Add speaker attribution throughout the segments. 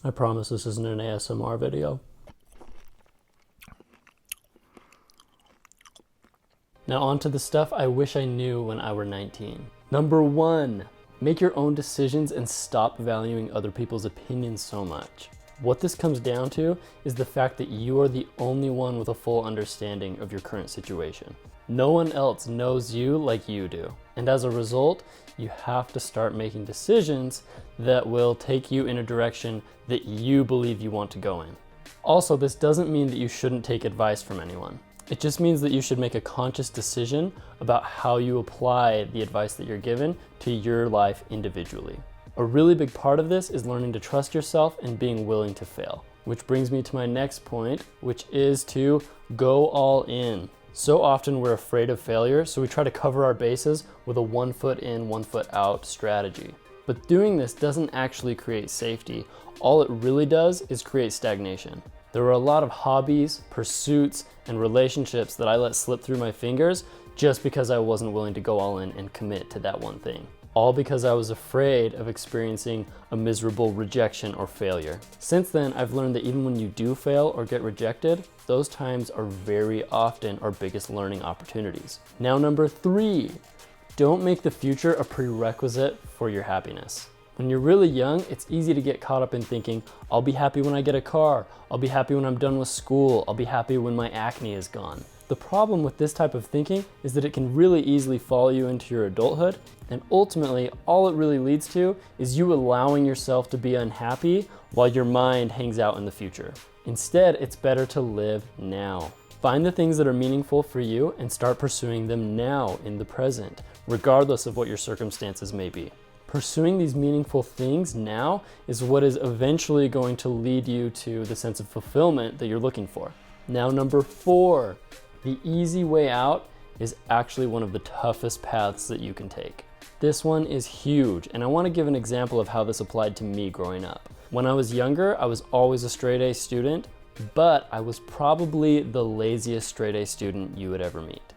Speaker 1: I promise this isn't an ASMR video. Now on to the stuff I wish I knew when I were 19. Number 1, make your own decisions and stop valuing other people's opinions so much. What this comes down to is the fact that you are the only one with a full understanding of your current situation. No one else knows you like you do. And as a result, you have to start making decisions that will take you in a direction that you believe you want to go in. Also, this doesn't mean that you shouldn't take advice from anyone. It just means that you should make a conscious decision about how you apply the advice that you're given to your life individually. A really big part of this is learning to trust yourself and being willing to fail. Which brings me to my next point, which is to go all in. So often we're afraid of failure, so we try to cover our bases with a 1 foot in, 1 foot out strategy. But doing this doesn't actually create safety. All it really does is create stagnation. There were a lot of hobbies, pursuits, and relationships that I let slip through my fingers just because I wasn't willing to go all in and commit to that one thing. All because I was afraid of experiencing a miserable rejection or failure. Since then, I've learned that even when you do fail or get rejected, those times are very often our biggest learning opportunities. Now, number 3, don't make the future a prerequisite for your happiness. When you're really young, it's easy to get caught up in thinking, I'll be happy when I get a car, I'll be happy when I'm done with school, I'll be happy when my acne is gone. The problem with this type of thinking is that it can really easily follow you into your adulthood, and ultimately, all it really leads to is you allowing yourself to be unhappy while your mind hangs out in the future. Instead, it's better to live now. Find the things that are meaningful for you and start pursuing them now in the present, regardless of what your circumstances may be. Pursuing these meaningful things now is what is eventually going to lead you to the sense of fulfillment that you're looking for. Now, number 4, the easy way out is actually one of the toughest paths that you can take. This one is huge, and I want to give an example of how this applied to me growing up. When I was younger, I was always a straight A student, but I was probably the laziest straight A student you would ever meet.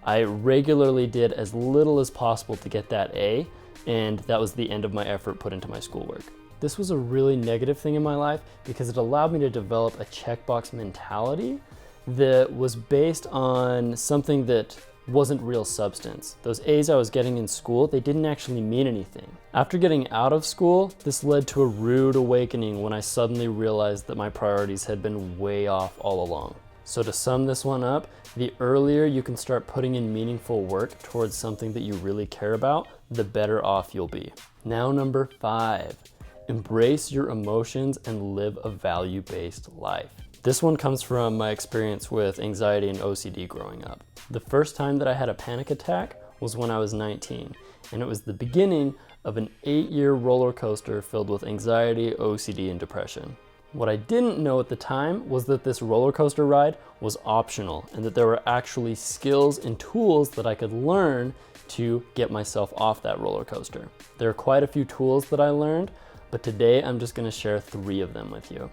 Speaker 1: I regularly did as little as possible to get that A, and that was the end of my effort put into my schoolwork. This was a really negative thing in my life because it allowed me to develop a checkbox mentality that was based on something that wasn't real substance. Those A's I was getting in school, they didn't actually mean anything. After getting out of school, this led to a rude awakening when I suddenly realized that my priorities had been way off all along. So to sum this one up, the earlier you can start putting in meaningful work towards something that you really care about, the better off you'll be. Now, number 5, embrace your emotions and live a value-based life. This one comes from my experience with anxiety and OCD growing up. The first time that I had a panic attack was when I was 19, and it was the beginning of an 8-year roller coaster filled with anxiety, OCD, and depression. What I didn't know at the time was that this roller coaster ride was optional and that there were actually skills and tools that I could learn to get myself off that roller coaster. There are quite a few tools that I learned, but today I'm just going to share 3 of them with you.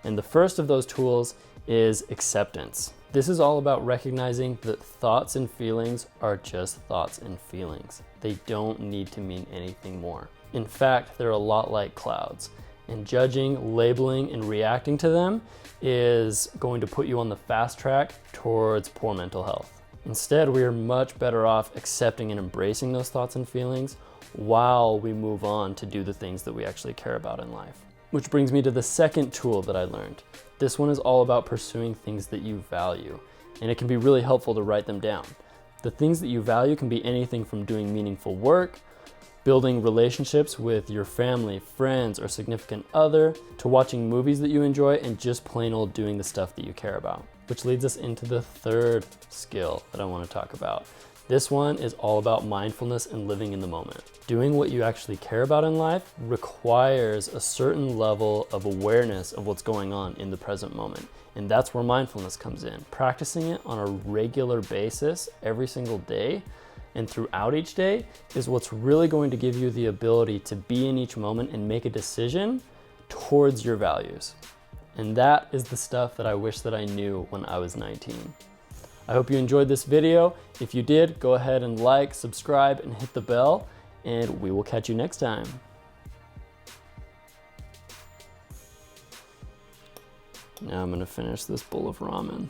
Speaker 1: And the first of those tools is acceptance. This is all about recognizing that thoughts and feelings are just thoughts and feelings. They don't need to mean anything more. In fact, they're a lot like clouds. And judging, labeling, and reacting to them is going to put you on the fast track towards poor mental health. Instead, we are much better off accepting and embracing those thoughts and feelings while we move on to do the things that we actually care about in life. Which brings me to the second tool that I learned. This one is all about pursuing things that you value, and it can be really helpful to write them down. The things that you value can be anything from doing meaningful work, building relationships with your family, friends, or significant other, to watching movies that you enjoy, and just plain old doing the stuff that you care about. Which leads us into the third skill that I want to talk about. This one is all about mindfulness and living in the moment. Doing what you actually care about in life requires a certain level of awareness of what's going on in the present moment. And that's where mindfulness comes in. Practicing it on a regular basis every single day and throughout each day is what's really going to give you the ability to be in each moment and make a decision towards your values. And that is the stuff that I wish that I knew when I was 19. I hope you enjoyed this video. If you did, go ahead and like, subscribe, and hit the bell, and we will catch you next time. Now I'm gonna finish this bowl of ramen.